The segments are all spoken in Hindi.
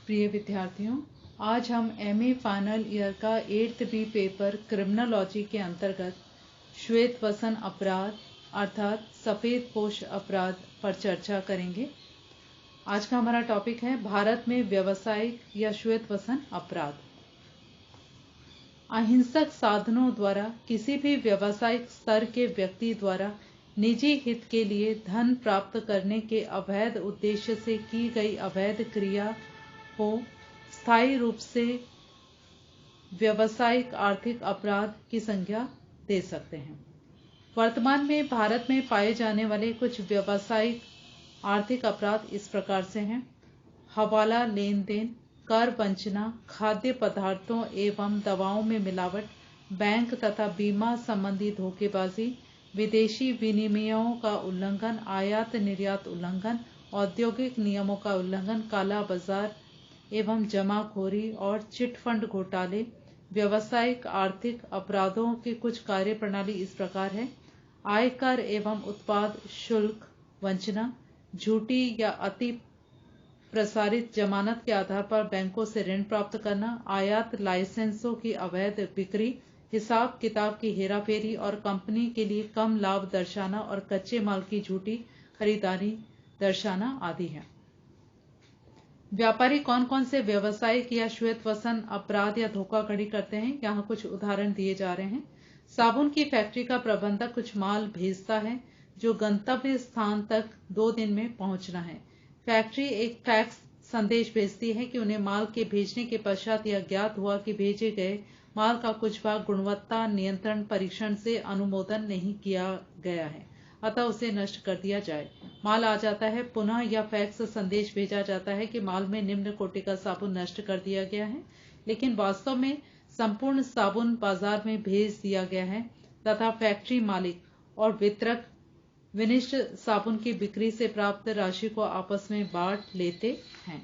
प्रिय विद्यार्थियों, आज हम एमए फाइनल ईयर का 8th बी पेपर क्रिमिनोलॉजी के अंतर्गत श्वेत वसन अपराध अर्थात सफेद पोश अपराध पर चर्चा करेंगे। आज का हमारा टॉपिक है भारत में व्यावसायिक या श्वेत वसन अपराध। अहिंसक साधनों द्वारा किसी भी व्यावसायिक स्तर के व्यक्ति द्वारा निजी हित के लिए धन प्राप्त करने के अवैध उद्देश्य से की गई अवैध क्रिया को स्थायी रूप से व्यावसायिक आर्थिक अपराध की संज्ञा दे सकते हैं। वर्तमान में भारत में पाए जाने वाले कुछ व्यावसायिक आर्थिक अपराध इस प्रकार से हैं: हवाला लेन देन, कर वंचना, खाद्य पदार्थों एवं दवाओं में मिलावट, बैंक तथा बीमा संबंधी धोखेबाजी, विदेशी विनिमयों का उल्लंघन, आयात निर्यात उल्लंघन, औद्योगिक नियमों का उल्लंघन, काला बाजार एवं जमाखोरी और चिटफंड घोटाले। व्यावसायिक आर्थिक अपराधों की कुछ कार्य प्रणाली इस प्रकार है: आयकर एवं उत्पाद शुल्क वंचना, झूठी या अति प्रसारित जमानत के आधार पर बैंकों से ऋण प्राप्त करना, आयात लाइसेंसों की अवैध बिक्री, हिसाब किताब की हेराफेरी और कंपनी के लिए कम लाभ दर्शाना और कच्चे माल की झूठी खरीदारी दर्शाना आदि है। व्यापारी कौन कौन से व्यावसायिक या श्वेत वसन अपराध या धोखाधड़ी करते हैं, यहाँ कुछ उदाहरण दिए जा रहे हैं। साबुन की फैक्ट्री का प्रबंधक कुछ माल भेजता है जो गंतव्य स्थान तक 2 दिन में पहुंचना है। फैक्ट्री एक फैक्स संदेश भेजती है कि उन्हें माल के भेजने के पश्चात यह ज्ञात हुआ कि भेजे गए माल का कुछ भाग गुणवत्ता नियंत्रण परीक्षण से अनुमोदन नहीं किया गया है, अतः उसे नष्ट कर दिया जाए। माल आ जाता है, पुनः यह फैक्स संदेश भेजा जाता है कि माल में निम्न कोटि का साबुन नष्ट कर दिया गया है, लेकिन वास्तव में संपूर्ण साबुन बाजार में भेज दिया गया है तथा फैक्ट्री मालिक और वितरक विनिष्ट साबुन की बिक्री से प्राप्त राशि को आपस में बांट लेते हैं।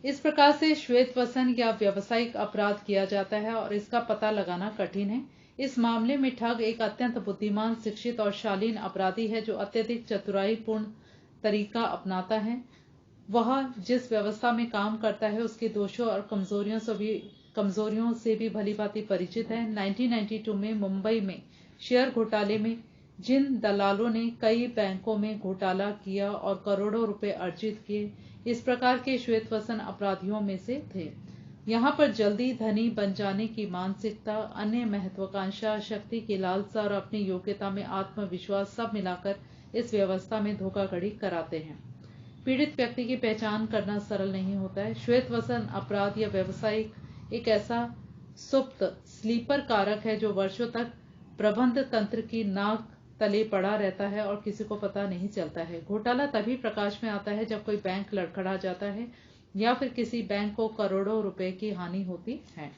इस प्रकार से श्वेत वसन या व्यावसायिक अपराध किया जाता है और इसका पता लगाना कठिन है। इस मामले में ठग एक अत्यंत बुद्धिमान, शिक्षित और शालीन अपराधी है जो अत्यधिक चतुराईपूर्ण तरीका अपनाता है। वह जिस व्यवस्था में काम करता है उसके दोषों और कमजोरियों से भी भलीभांति परिचित है। 1992 में मुंबई में शेयर घोटाले में जिन दलालों ने कई बैंकों में घोटाला किया और करोड़ों रुपए अर्जित किए, इस प्रकार के श्वेत वसन अपराधियों में से थे। यहाँ पर जल्दी धनी बन जाने की मानसिकता, अन्य महत्वाकांक्षा, शक्ति की लालसा और अपनी योग्यता में आत्मविश्वास सब मिलाकर इस व्यवस्था में धोखाधड़ी कराते हैं। पीड़ित व्यक्ति की पहचान करना सरल नहीं होता है। श्वेत वसन अपराध या व्यवसायिक एक ऐसा सुप्त स्लीपर कारक है जो वर्षों तक प्रबंध तंत्र की नाक तले पड़ा रहता है और किसी को पता नहीं चलता है। घोटाला तभी प्रकाश में आता है जब कोई बैंक लड़खड़ा जाता है या फिर किसी बैंक को करोड़ों रुपए की हानि होती है।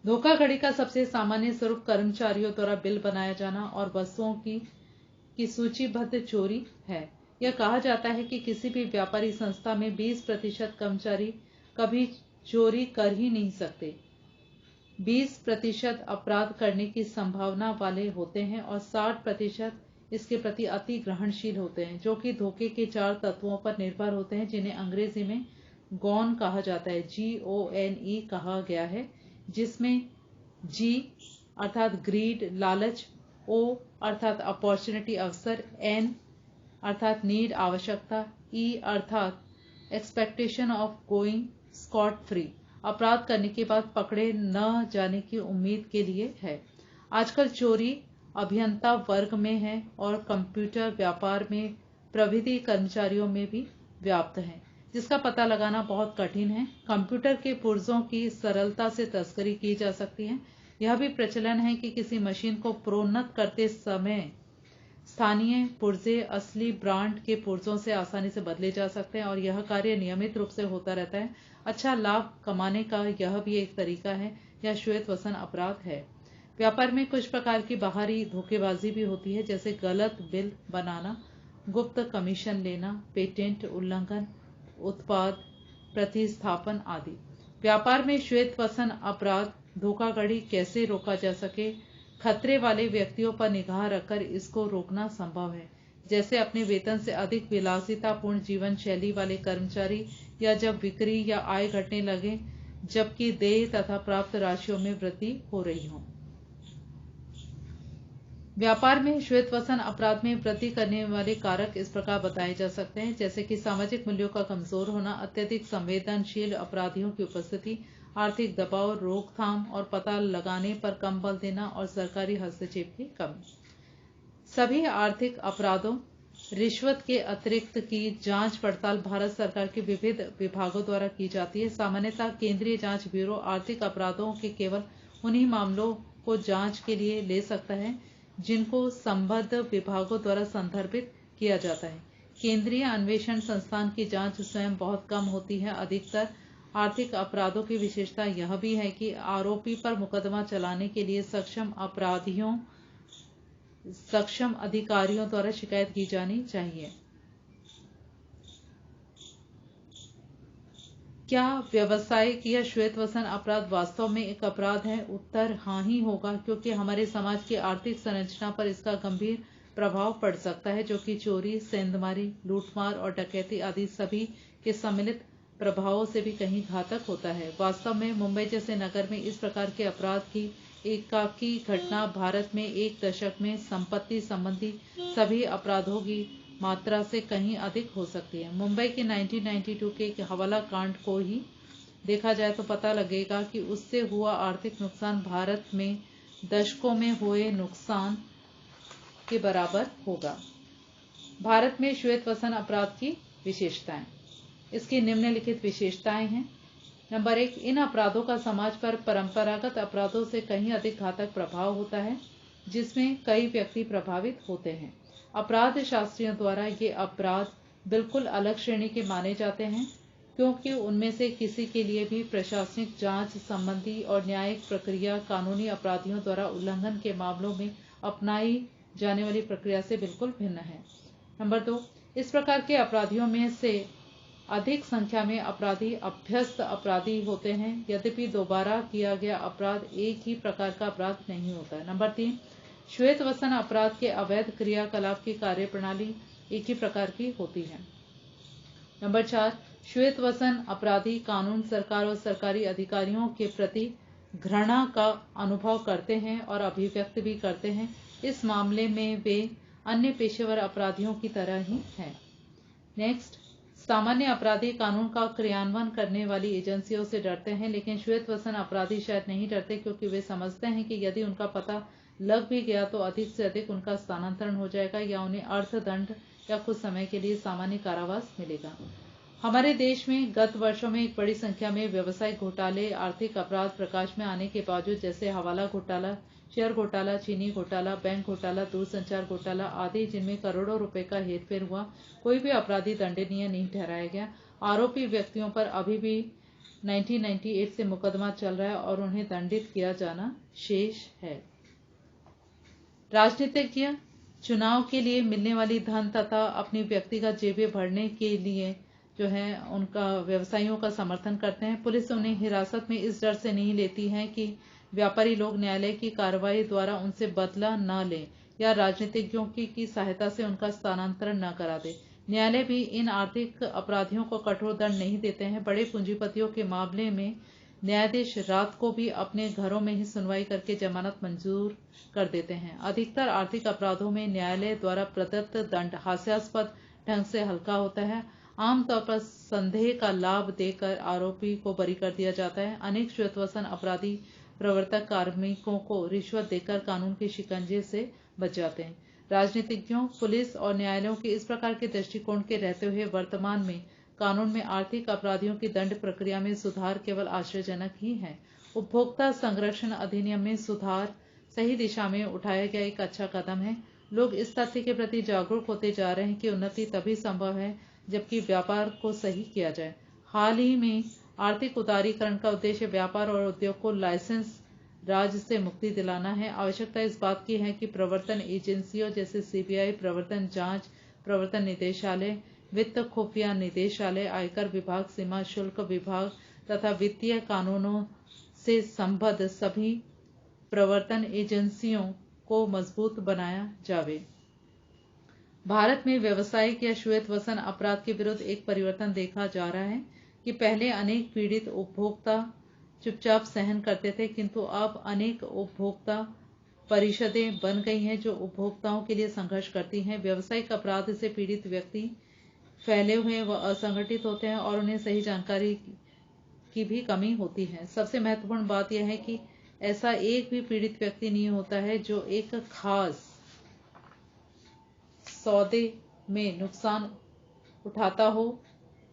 धोखाधड़ी का सबसे सामान्य स्वरूप कर्मचारियों द्वारा बिल बनाया जाना और वस्तुओं की सूचीबद्ध चोरी है। यह कहा जाता है कि किसी भी व्यापारी संस्था में 20% कर्मचारी कभी चोरी कर ही नहीं सकते। 20% अपराध करने की संभावना वाले होते हैं और 60% इसके प्रति अति ग्रहणशील होते हैं, जो कि धोखे के 4 तत्वों पर निर्भर होते हैं जिन्हें अंग्रेजी में गॉन कहा जाता है, GONE कहा गया है, जिसमें G अर्थात ग्रीड लालच, O अर्थात अपॉर्चुनिटी अवसर, N अर्थात नीड आवश्यकता, E अर्थात expectation of going scot free अपराध करने के बाद पकड़े न जाने की उम्मीद के लिए है। आजकल चोरी अभियंता वर्ग में है और कंप्यूटर व्यापार में प्रविधि कर्मचारियों में भी व्याप्त है, जिसका पता लगाना बहुत कठिन है। कंप्यूटर के पुर्जों की सरलता से तस्करी की जा सकती है। यह भी प्रचलन है कि किसी मशीन को प्रोन्नत करते समय स्थानीय पुर्जे असली ब्रांड के पुर्जों से आसानी से बदले जा सकते हैं और यह कार्य नियमित रूप से होता रहता है। अच्छा लाभ कमाने का यह भी एक तरीका है, यह श्वेत वसन अपराध है। व्यापार में कुछ प्रकार की बाहरी धोखेबाजी भी होती है, जैसे गलत बिल बनाना, गुप्त कमीशन लेना, पेटेंट उल्लंघन, उत्पाद प्रतिस्थापन आदि। व्यापार में श्वेत वसन अपराध धोखाधड़ी कैसे रोका जा सके? खतरे वाले व्यक्तियों पर निगाह रखकर इसको रोकना संभव है। जैसे अपने वेतन से अधिक विलासितापूर्ण जीवन शैली वाले कर्मचारी, या जब बिक्री या आय घटने लगे जबकि देय तथा प्राप्त राशियों में वृद्धि हो रही हो। व्यापार में श्वेतवसन अपराध में वृद्धि करने वाले कारक इस प्रकार बताए जा सकते हैं, जैसे कि सामाजिक मूल्यों का कमजोर होना, अत्यधिक संवेदनशील अपराधियों की उपस्थिति, आर्थिक दबाव, रोकथाम और पता लगाने पर कम बल देना और सरकारी हस्तक्षेप की कमी। सभी आर्थिक अपराधों, रिश्वत के अतिरिक्त की जांच पड़ताल भारत सरकार के विविध विभागों द्वारा की जाती है। सामान्यतः केंद्रीय जांच ब्यूरो आर्थिक अपराधों के केवल उन्हीं मामलों को जांच के लिए ले सकता है जिनको संबद्ध विभागों द्वारा संदर्भित किया जाता है। केंद्रीय अन्वेषण संस्थान की जांच स्वयं बहुत कम होती है। अधिकतर आर्थिक अपराधों की विशेषता यह भी है कि आरोपी पर मुकदमा चलाने के लिए सक्षम अधिकारियों द्वारा शिकायत की जानी चाहिए। क्या व्यावसायिक या श्वेतवसन अपराध वास्तव में एक अपराध है? उत्तर हाँ ही होगा, क्योंकि हमारे समाज की आर्थिक संरचना पर इसका गंभीर प्रभाव पड़ सकता है, जो कि चोरी, सेंधमारी, लूटमार और डकैती आदि सभी के सम्मिलित प्रभावों से भी कहीं घातक होता है। वास्तव में मुंबई जैसे नगर में इस प्रकार के अपराध की एकाकी घटना भारत में एक दशक में संपत्ति संबंधी सभी अपराधों की मात्रा से कहीं अधिक हो सकती है। मुंबई के 1992 के एक हवाला कांड को ही देखा जाए तो पता लगेगा कि उससे हुआ आर्थिक नुकसान भारत में दशकों में हुए नुकसान के बराबर होगा। भारत में श्वेतवसन अपराध की विशेषताएं। इसकी निम्नलिखित विशेषताएं हैं। नंबर 1, इन अपराधों का समाज पर परंपरागत अपराधों से कहीं अधिक घातक प्रभाव होता है, जिसमें कई व्यक्ति प्रभावित होते हैं। अपराध शास्त्रियों द्वारा ये अपराध बिल्कुल अलग श्रेणी के माने जाते हैं, क्योंकि उनमें से किसी के लिए भी प्रशासनिक जांच संबंधी और न्यायिक प्रक्रिया कानूनी अपराधियों द्वारा उल्लंघन के मामलों में अपनाई जाने वाली प्रक्रिया से बिल्कुल भिन्न है। नंबर 2, इस प्रकार के अपराधियों में से अधिक संख्या में अपराधी अभ्यस्त अपराधी होते हैं, यद्यपि दोबारा किया गया अपराध एक ही प्रकार का अपराध नहीं होता है। नंबर 3, श्वेतवसन अपराध के अवैध क्रियाकलाप की कार्यप्रणाली एक ही प्रकार की होती है। नंबर 4, श्वेतवसन अपराधी कानून, सरकार और सरकारी अधिकारियों के प्रति घृणा का अनुभव करते हैं और अभिव्यक्त भी करते हैं। इस मामले में वे अन्य पेशेवर अपराधियों की तरह ही हैं। नेक्स्ट, सामान्य अपराधी कानून का क्रियान्वयन करने वाली एजेंसियों से डरते हैं, लेकिन श्वेतवसन अपराधी शायद नहीं डरते, क्योंकि वे समझते हैं कि यदि उनका पता लग भी गया तो अधिक से अधिक उनका स्थानांतरण हो जाएगा या उन्हें अर्थदंड या कुछ समय के लिए सामान्य कारावास मिलेगा। हमारे देश में गत वर्षों में एक बड़ी संख्या में व्यावसायिक घोटाले, आर्थिक अपराध प्रकाश में आने के बावजूद, जैसे हवाला घोटाला, शेयर घोटाला, चीनी घोटाला, बैंक घोटाला, दूरसंचार घोटाला आदि, जिनमें करोड़ों रुपए का हेरफेर हुआ, कोई भी अपराधी दंडनीय नहीं ठहराया गया। आरोपी व्यक्तियों पर अभी भी 1998 से मुकदमा चल रहा है और उन्हें दंडित किया जाना शेष है। राजनीतिज्ञ चुनाव के लिए मिलने वाली धन तथा अपनी व्यक्तिगत जेबें भरने के लिए उनका व्यवसायियों का समर्थन करते हैं। पुलिस उन्हें हिरासत में इस डर से नहीं लेती है कि व्यापारी लोग न्यायालय की कार्रवाई द्वारा उनसे बदला न लें या राजनीतिज्ञों की सहायता से उनका स्थानांतरण न करा दे। न्यायालय भी इन आर्थिक अपराधियों को कठोर दंड नहीं देते हैं। बड़े पूंजीपतियों के मामले में न्यायाधीश रात को भी अपने घरों में ही सुनवाई करके जमानत मंजूर कर देते हैं। अधिकतर आर्थिक अपराधों में न्यायालय द्वारा प्रदत्त दंड हास्यास्पद ढंग से हल्का होता है। आमतौर पर संदेह का लाभ देकर आरोपी को बरी कर दिया जाता है। अनेक श्वेतवसन अपराधी प्रवर्तक कार्मिकों को रिश्वत देकर कानून के शिकंजे से बच जाते हैं। राजनीतिज्ञों, पुलिस और न्यायालयों के इस प्रकार के दृष्टिकोण के रहते हुए वर्तमान में कानून में आर्थिक अपराधियों की दंड प्रक्रिया में सुधार केवल आश्चर्यजनक ही है। उपभोक्ता संरक्षण अधिनियम में सुधार सही दिशा में उठाया गया एक अच्छा कदम है। लोग इस तथ्य के प्रति जागरूक होते जा रहे हैं कि उन्नति तभी संभव है जबकि व्यापार को सही किया जाए। हाल ही में आर्थिक उदारीकरण का उद्देश्य व्यापार और उद्योग को लाइसेंस राज से मुक्ति दिलाना है। आवश्यकता इस बात की है कि प्रवर्तन एजेंसियों जैसे सीबीआई, प्रवर्तन जांच, प्रवर्तन निदेशालय, वित्त खुफिया निदेशालय, आयकर विभाग, सीमा शुल्क विभाग तथा वित्तीय कानूनों से संबद्ध सभी प्रवर्तन एजेंसियों को मजबूत बनाया जावे। भारत में व्यावसायिक या श्वेत वसन अपराध के विरुद्ध एक परिवर्तन देखा जा रहा है कि पहले अनेक पीड़ित उपभोक्ता चुपचाप सहन करते थे, किंतु अब अनेक उपभोक्ता परिषदें बन गई हैं जो उपभोक्ताओं के लिए संघर्ष करती हैं। व्यावसायिक अपराध से पीड़ित व्यक्ति फैले हुए व असंगठित होते हैं और उन्हें सही जानकारी की भी कमी होती है। सबसे महत्वपूर्ण बात यह है कि ऐसा एक भी पीड़ित व्यक्ति नहीं होता है जो एक खास सौदे में नुकसान उठाता हो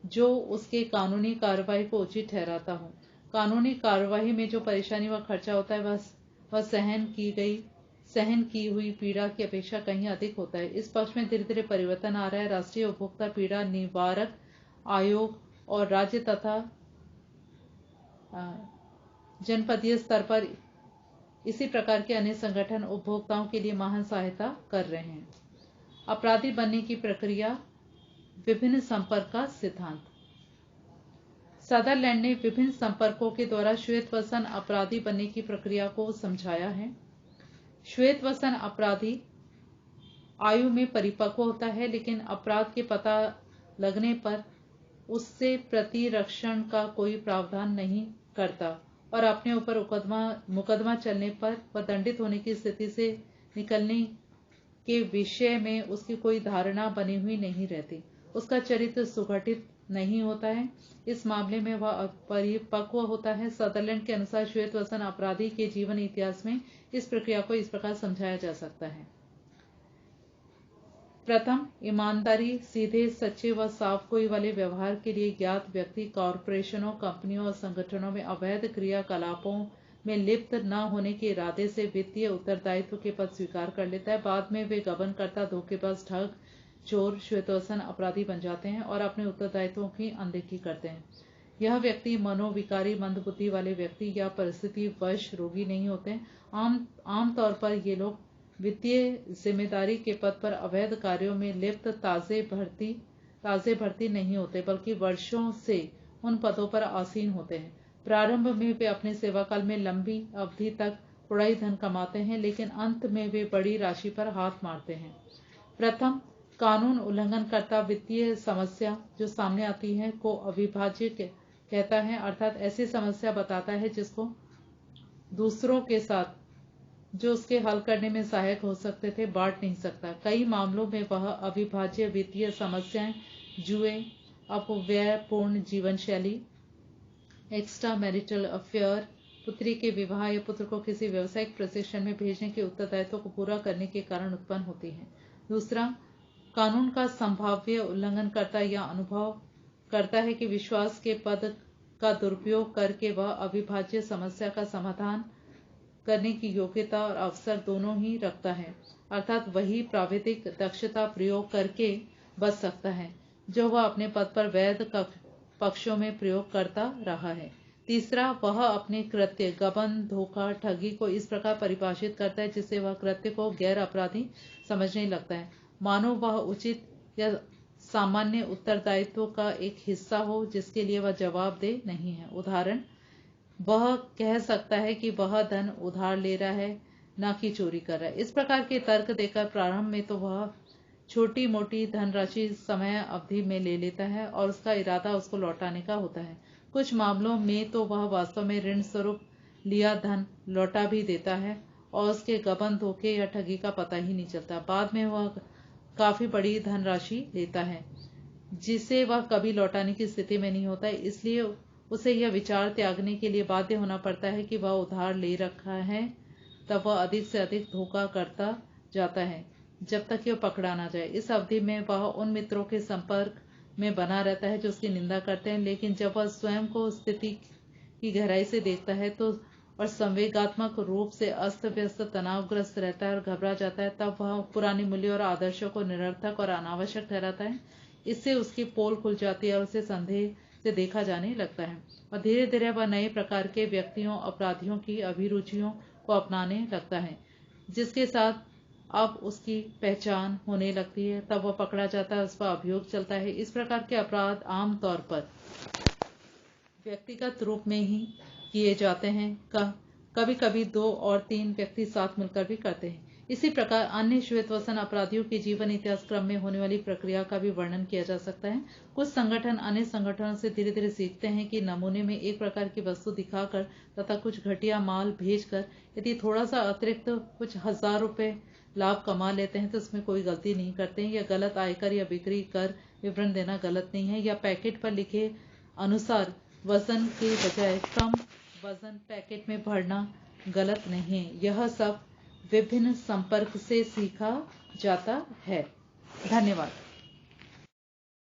जो उसके कानूनी कार्रवाई को उचित ठहराता हो। कानूनी कार्रवाई में जो परेशानी व खर्चा होता है वह सहन की हुई पीड़ा की अपेक्षा कहीं अधिक होता है। इस पक्ष में धीरे धीरे परिवर्तन आ रहा है। राष्ट्रीय उपभोक्ता पीड़ा निवारक आयोग और राज्य तथा जनपदीय स्तर पर इसी प्रकार के अन्य संगठन उपभोक्ताओं के लिए महान सहायता कर रहे हैं। अपराधी बनने की प्रक्रिया, विभिन्न संपर्क का सिद्धांत। सदरलैंड ने विभिन्न संपर्कों के द्वारा श्वेत वसन अपराधी बनने की प्रक्रिया को समझाया है। श्वेत वसन अपराधी आयु में परिपक्व होता है, लेकिन अपराध के पता लगने पर उससे प्रतिरक्षण का कोई प्रावधान नहीं करता और अपने ऊपर मुकदमा चलने पर वह दंडित होने की स्थिति से निकलने के विषय में उसकी कोई धारणा बनी हुई नहीं रहती। उसका चरित्र सुगठित नहीं होता है। इस मामले में वह अपरिपक्व होता है। सदरलैंड के अनुसार श्वेत वसन अपराधी के जीवन इतिहास में इस प्रक्रिया को इस प्रकार समझाया जा सकता है। प्रथम, ईमानदारी, सीधे, सच्चे व साफगोई वाले व्यवहार के लिए ज्ञात व्यक्ति कॉरपोरेशनों, कंपनियों और संगठनों में अवैध क्रियाकलापों में लिप्त न होने के इरादे से वित्तीय उत्तरदायित्व के पद स्वीकार कर लेता है। बाद में वे गबनकर्ता, धोखेबाज, ठग, चोर, श्वेतवसन अपराधी बन जाते हैं और अपने उत्तरदायित्वों की अनदेखी करते हैं। यह व्यक्ति मनोविकारी, मंदबुद्धि वाले व्यक्ति या परिस्थिति वश रोगी नहीं होते हैं। आमतौर पर ये लोग वित्तीय जिम्मेदारी के पद पर अवैध कार्यों में लिप्त ताजे भर्ती नहीं होते, बल्कि वर्षों से उन पदों पर आसीन होते हैं। प्रारंभ में वे अपने सेवाकाल में लंबी अवधि तक थोड़ा ही धन कमाते हैं, लेकिन अंत में वे बड़ी राशि पर हाथ मारते हैं। प्रथम, कानून उल्लंघनकर्ता वित्तीय समस्या जो सामने आती है को अविभाज्य कहता है, अर्थात ऐसी समस्या बताता है जिसको दूसरों के साथ जो उसके हल करने में सहायक हो सकते थे बांट नहीं सकता। कई मामलों में वह अविभाज्य वित्तीय समस्याएं जुए, अपव्ययपूर्ण जीवन शैली, एक्स्ट्रा मैरिटल अफेयर, पुत्री के विवाह या पुत्र को किसी व्यावसायिक प्रशिक्षण में भेजने के उत्तरदायित्व को पूरा करने के कारण उत्पन्न होती है। दूसरा, कानून का संभाव्य उल्लंघन करता या अनुभव करता है कि विश्वास के पद का दुरुपयोग करके वह अविभाज्य समस्या का समाधान करने की योग्यता और अवसर दोनों ही रखता है, अर्थात वही प्राविधिक दक्षता प्रयोग करके बच सकता है जो वह अपने पद पर वैध पक्षों में प्रयोग करता रहा है। तीसरा, वह अपने कृत्य, गबन, धोखा, ठगी को इस प्रकार परिभाषित करता है जिससे वह कृत्य को गैर अपराधी समझने लगता है, मानो वह उचित या सामान्य उत्तरदायित्व का एक हिस्सा हो जिसके लिए वह जवाबदेह नहीं है। उदाहरण, वह कह सकता है कि वह धन उधार ले रहा है, न कि चोरी कर रहा है। इस प्रकार के तर्क देकर प्रारंभ में तो वह छोटी मोटी धनराशि समय अवधि में ले लेता है और उसका इरादा उसको लौटाने का होता है। कुछ मामलों में तो वह वास्तव में ऋण स्वरूप लिया धन लौटा भी देता है और उसके गबन, धोखे या ठगी का पता ही नहीं चलता। बाद में वह काफी बड़ी धनराशि लेता है जिसे वह कभी लौटाने की स्थिति में नहीं होता है, इसलिए उसे यह विचार त्यागने के लिए बाध्य होना पड़ता है कि वह उधार ले रखा है। तब वह अधिक से अधिक धोखा करता जाता है जब तक कि वह पकड़ा ना जाए। इस अवधि में वह उन मित्रों के संपर्क में बना रहता है जो उसकी निंदा करते हैं, लेकिन जब वह स्वयं को स्थिति की गहराई से देखता है तो और संवेगात्मक रूप से अस्त व्यस्त, तनावग्रस्त रहता है और घबरा जाता है, तब वह पुराने मूल्यों और आदर्शों को निरर्थक और अनावश्यक ठहराता है। इससे उसकी पोल खुल जाती है और उसे संदेह से देखा जाने लगता है और धीरे धीरे वह नए प्रकार के व्यक्तियों, अपराधियों की अभिरुचियों को अपनाने लगता है, जिसके साथ अब उसकी पहचान होने लगती है। तब वह पकड़ा जाता है, उस पर अभियोग चलता है। इस प्रकार के अपराध आमतौर पर व्यक्तिगत रूप में ही किए जाते हैं, कभी कभी 2 और 3 व्यक्ति साथ मिलकर भी करते हैं। इसी प्रकार अन्य श्वेतवसन अपराधियों के जीवन इतिहास क्रम में होने वाली प्रक्रिया का भी वर्णन किया जा सकता है। कुछ संगठन अन्य संगठनों से धीरे धीरे सीखते हैं कि नमूने में एक प्रकार की वस्तु दिखाकर तथा कुछ घटिया माल भेजकर यदि थोड़ा सा अतिरिक्त कुछ हजार रुपए लाभ कमा लेते हैं तो इसमें कोई गलती नहीं करते हैं, या गलत आयकर या बिक्री कर विवरण देना गलत नहीं है, या पैकेट पर लिखे अनुसार वजन के बजाय कम वजन पैकेट में भरना गलत नहीं है। यह सब विभिन्न संपर्क से सीखा जाता है। धन्यवाद।